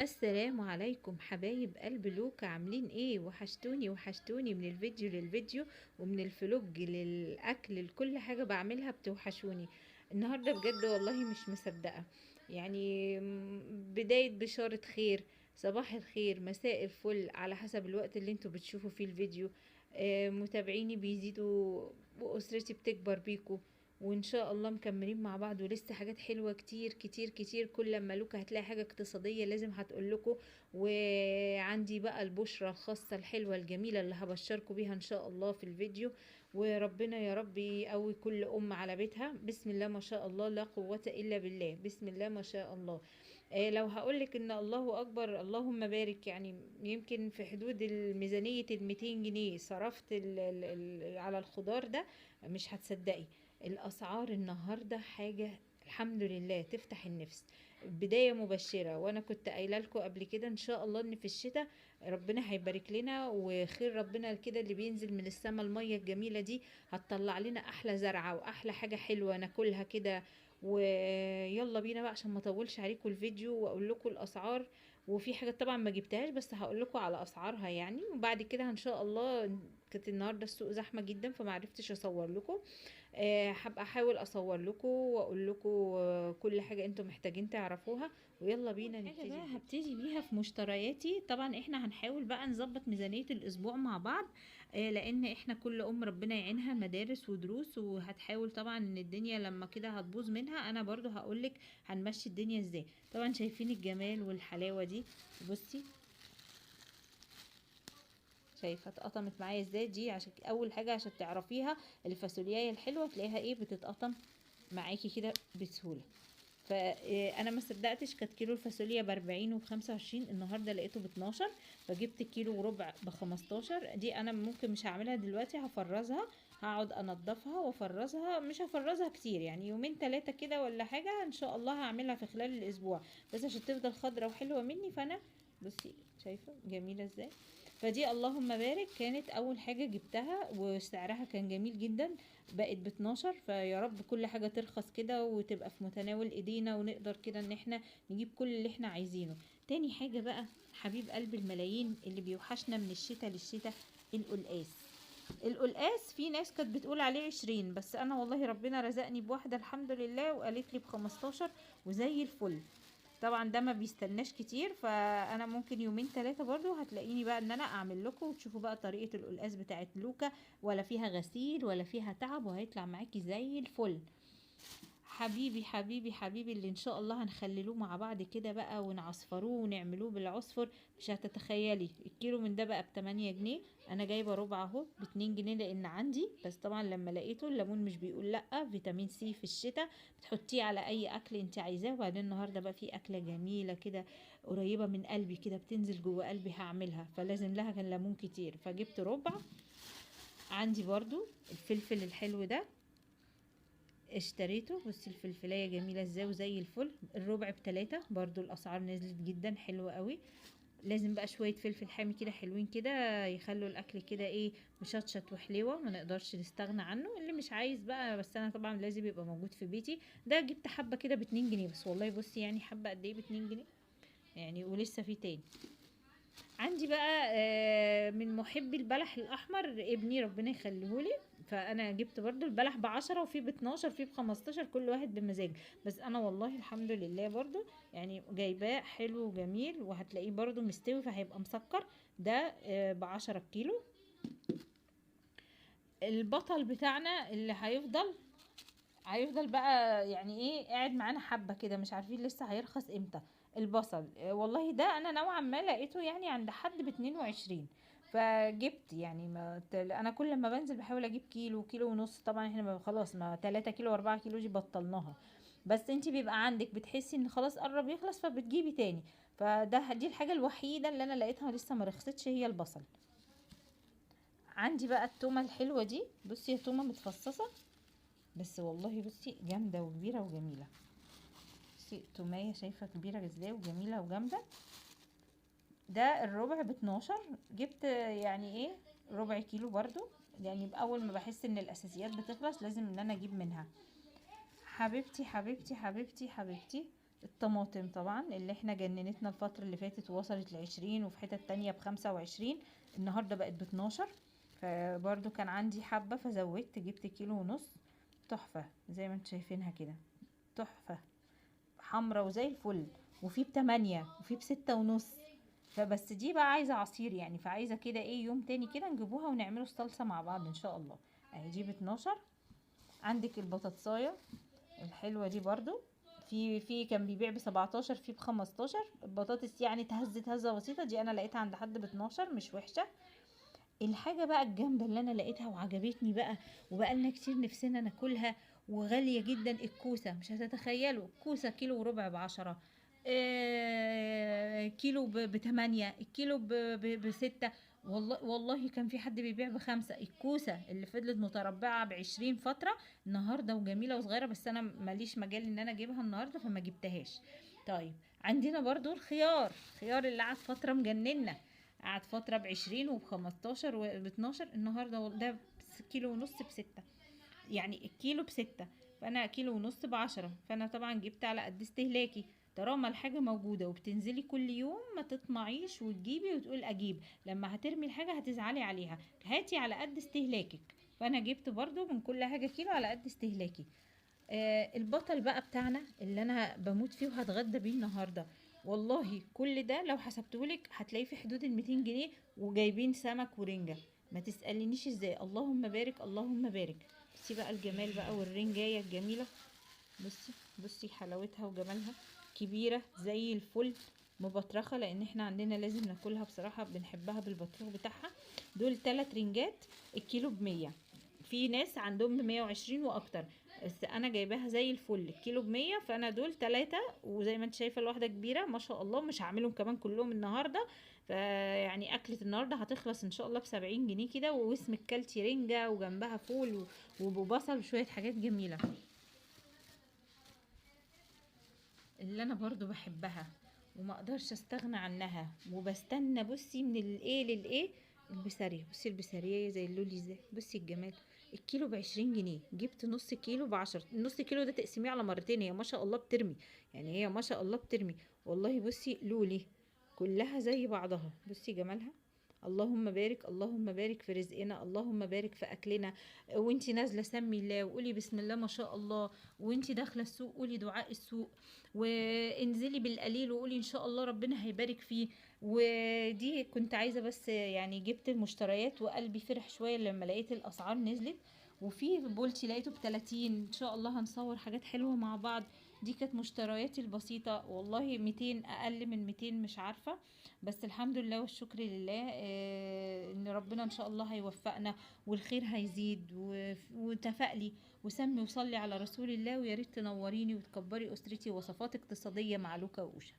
السلام عليكم حبايب قلب لوكا، عاملين ايه؟ وحشتوني من الفيديو للفيديو، ومن الفلوج للاكل، لكل حاجة بعملها بتوحشوني. النهاردة بجد والله مش مصدقة، يعني بداية بشارة خير. صباح الخير، مساء الفل، على حسب الوقت اللي انتوا بتشوفوا فيه الفيديو. متابعيني بيزيدوا واسرتي بتكبر بيكو، وان شاء الله مكملين مع بعض، ولسه حاجات حلوه كتير كتير كتير. كل لما لوكا هتلاقي حاجه اقتصاديه لازم هتقول لكم. وعندي بقى البشرة الخاصة الحلوة الجميلة اللي هبشركم بيها ان شاء الله في الفيديو. وربنا يا رب يقوي كل على بيتها. بسم الله ما شاء الله، لا قوة الا بالله، بسم الله ما شاء الله. لو هقولك ان الله اكبر اللهم بارك، يعني يمكن في حدود الميزانية 200 جنيه صرفت على الخضار ده، مش هتصدقي. الاسعار النهارده حاجه الحمد لله تفتح النفس. بدايه مبشره، وانا كنت قايله لكم قبل كده ان شاء الله ان في الشتاء ربنا هيبارك لنا، وخير ربنا كده اللي بينزل من السماء، الميه الجميله دي هتطلع لنا احلى زرعه واحلى حاجه حلوه ناكلها كده. ويلا بينا بقى عشان ما اطولش عليكم الفيديو واقول لكم الاسعار. وفي حاجات طبعا ما جبتهاش بس هقول لكم على اسعارها يعني، وبعد كده ان شاء الله. كانت النهارده السوق زحمه جدا فما عرفتش اصور لكم. هبقى احاول اصور لكم واقول لكم كل حاجه انتم محتاجين تعرفوها. ويلا بينا نبتدي. حاجه بقى هبتدي بيها في مشترياتي، طبعا احنا هنحاول بقى نظبط ميزانيه الاسبوع مع بعض. لان احنا كل ربنا يعينها مدارس ودروس، وهتحاول طبعا ان الدنيا لما كده هتبوظ منها انا برضو هقولك هنمشي الدنيا ازاي. طبعا شايفين الجمال والحلاوه دي. بصي، شايفه اتقطمت معايا ازاي؟ دي عشان اول حاجه عشان تعرفيها الفاصوليايه الحلوه تلاقيها ايه بتتقطم معاكي كده بسهوله. فانا ما صدقتش، كانت كيلو الفاصوليا ب40 وب25، النهارده لقيته ب12. فجبت كيلو وربع ب15. دي انا ممكن مش هعملها دلوقتي، هفرزها. هقعد انضفها وافرزها، مش هفرزها كتير يعني يومين ثلاثه كده ولا حاجه، ان شاء الله هعملها في خلال الاسبوع، بس عشان تفضل خضره وحلوه مني. فانا بصي شايفه جميله ازاي. فدي اللهم بارك كانت اول حاجه جبتها، وسعرها كان جميل جدا. بقت ب12. فيا رب كل حاجه ترخص كده وتبقى في متناول ايدينا، ونقدر كده ان احنا نجيب كل اللي احنا عايزينه. تاني حاجه بقى، حبيب قلب الملايين اللي بيوحشنا من الشتاء للشتاء، القلقاس. القلقاس في ناس كانت بتقول عليه 20، بس انا والله ربنا رزقني بواحده الحمد لله وقالت لي ب15 وزي الفل. طبعا ده ما بيستناش كتير، فانا ممكن يومين ثلاثة برضو هتلاقيني بقى ان انا اعمل لكم وتشوفوا بقى طريقة القلقاس بتاعت لوكا، ولا فيها غسيل ولا فيها تعب، وهيطلع معاكي زي الفل. حبيبي حبيبي حبيبي اللي ان شاء الله هنخللوه مع بعض كده بقى ونعصفروه ونعملوه بالعصفر. مش هتتخيلي الكيلو من ده بقى ب8 جنيه. انا جايبه ربع اهو ب2 جنيه لان عندي، بس طبعا لما لقيته الليمون مش بيقول لا، فيتامين سي في الشتاء بتحطيه على اي اكل انت عايزاه. وبعدين النهارده بقى في اكله جميله كده قريبه من قلبي كده بتنزل جوه قلبي هعملها، فلازم لها كان ليمون كتير فجبت ربع. عندي برضو الفلفل الحلو ده اشتريته، بصي الفلفلايه جميله ازاي وزي الفل. الربع ب3 برضو، الاسعار نزلت جدا حلوه قوي. لازم بقى شويه فلفل حامي كده حلوين كده يخلوا الاكل كده ايه مشطشط وحلوه، ما نقدرش نستغنى عنه. اللي مش عايز بقى، بس انا طبعا لازم يبقى موجود في بيتي. ده جبت حبه كده ب2 جنيه بس، والله بصي يعني حبه قد ايه ب2 جنيه يعني، ولسه في تاني. عندي بقى من محبي البلح الاحمر ابني ربنا يخليهولي، فانا جبت برضو البلح ب10 وفي ب12 في ب15، كل واحد بمزاج. بس انا والله الحمد لله برضو يعني جايباه حلو وجميل، وهتلاقيه برضو مستوي فهيبقى مسكر. ده ب10 كيلو. البطل بتاعنا اللي هيفضل بقى يعني ايه قاعد معانا حبة كده، مش عارفين لسه هيرخص امتى. البصل والله ده انا نوعا ما لقيته يعني عند حد ب22. فجبت يعني انا كل ما بنزل بحاول اجيب كيلو كيلو ونص. طبعا احنا خلاص ما 3 كيلو 4 كيلو دي بطلناها، بس انتي بيبقى عندك بتحسي ان خلاص قرب يخلص فبتجيبي تاني. دي الحاجة الوحيدة اللي انا لقيتها لسه ما رخصتش هي البصل. عندي بقى التومة الحلوة دي، بصي يا تومة متفصصة بس والله بصي جامدة وكبيرة وجميلة. بصي تومية شايفة كبيرة ازاي وجميلة وجامدة. ده الربع ب12. جبت يعني ايه ربع كيلو برضو، يعني بأول ما بحس ان الاساسيات بتخلص لازم ان انا اجيب منها. حبيبتي حبيبتي حبيبتي حبيبتي، الطماطم طبعا اللي احنا جننتنا الفترة اللي فاتت ووصلت ل20 وفي حتة تانية ب25، النهاردة بقت ب12. فبرضو كان عندي حبة فزودت، جبت كيلو ونص. تحفة زي ما انتم شايفينها كده، تحفة، حمرا وزي الفل. وفي ب8 وفي ب6.5. فبس دي بقى عايزة عصير يعني، فعايزة كده ايه يوم تاني كده نجيبوها ونعملوا الصلصة مع بعض ان شاء الله. اهي دي ب12. عندك البطاطساية الحلوة دي برضو، في كان بيبيع ب17، في ب15. البطاطس يعني تهزت هزة بسيطة، دي انا لقيتها عند حد ب12 مش وحشة. الحاجة بقى الجامدة اللي انا لقيتها وعجبتني بقى وبقالنا كتير نفسنا ناكلها وغالية جدا، الكوسة. مش هتتخيلوا، الكوسة كيلو وربع ب10، كيلو ب8، الكيلو ب6. والله والله كان في حد بيبيع ب5. الكوسة اللي فضلت متربعة ب20 فترة، النهاردة وجميلة وصغيرة، بس انا ماليش مجال ان انا اجيبها النهاردة فما جبتهاش. طيب عندنا برضو الخيار اللي قعد فترة مجننا، قعد فترة ب20 وب15 وب12. النهاردة ده كيلو ونص ب6، يعني الكيلو ب6، فأنا كيلو ونص ب10. فأنا طبعا جبت على قد استهلاكي. طالما الحاجة موجودة وبتنزلي كل يوم ما تطمعيش وتجيبي وتقول أجيب، لما هترمي الحاجة هتزعلي عليها. هاتي على قد استهلاكك. فأنا جبت برضو من كل حاجة كيلو على قد استهلاكي. البطل بقى بتاعنا اللي انا بموت فيه وهتغدى بيه النهارده، والله كل ده لو حسبتهولك هتلاقيه في حدود ال200 جنيه، وجايبين سمك ورنجة. ما تسألنيش ازاي، اللهم بارك اللهم بارك. بصي بقى الجمال بقى، والرنجاية الجميلة. بصي بصي حلاوتها وجمالها، كبيرة زي الفل، مبطرخة، لان احنا عندنا لازم ناكلها بصراحة، بنحبها بالبطروخ بتاعها. دول 3 رنجات، الكيلو ب100. في ناس عندهم ب120 واكتر، بس انا جايباها زي الفل الكيلو ب100. فانا دول 3، وزي ما انت شايفة الواحدة كبيرة ما شاء الله. مش هعملهم كمان كلهم النهاردة، فيعني اكلة النهاردة هتخلص ان شاء الله ب70 جنيه كده، واسمك كلتي رنجة وجنبها فول وبصل وشوية حاجات جميلة اللي انا برضو بحبها وما اقدرش استغنى عنها. وبستنى بصي من الايه للايه، البسارية. بصي البسارية زي اللولي ازاي، بصي الجمال. الكيلو ب20 جنيه، جبت نص كيلو ب10. النص كيلو ده تقسميه على مرتين، هي ما شاء الله بترمي، يعني هي ما شاء الله بترمي. والله بصي لولي كلها زي بعضها، بصي جمالها. اللهم بارك اللهم بارك في رزقنا، اللهم بارك في اكلنا. وانتي نازله سمي الله وقولي بسم الله ما شاء الله، وانتي داخله السوق قولي دعاء السوق، وانزلي بالقليل وقولي ان شاء الله ربنا هيبارك فيه. ودي كنت عايزة بس يعني جبت المشتريات وقلبي فرح شوية لما لقيت الاسعار نزلت. وفي بولتي لقيته ب30، ان شاء الله هنصور حاجات حلوة مع بعض. دي كانت مشترياتي البسيطة، والله 200 اقل من 200 مش عارفة. بس الحمد لله والشكر لله، ان ربنا ان شاء الله هيوفقنا والخير هيزيد. وتفائلي وسمي وصلي على رسول الله، ويا ريت تنوريني وتكبري اسرتي. وصفات اقتصاديه مع لوكا وأوشا.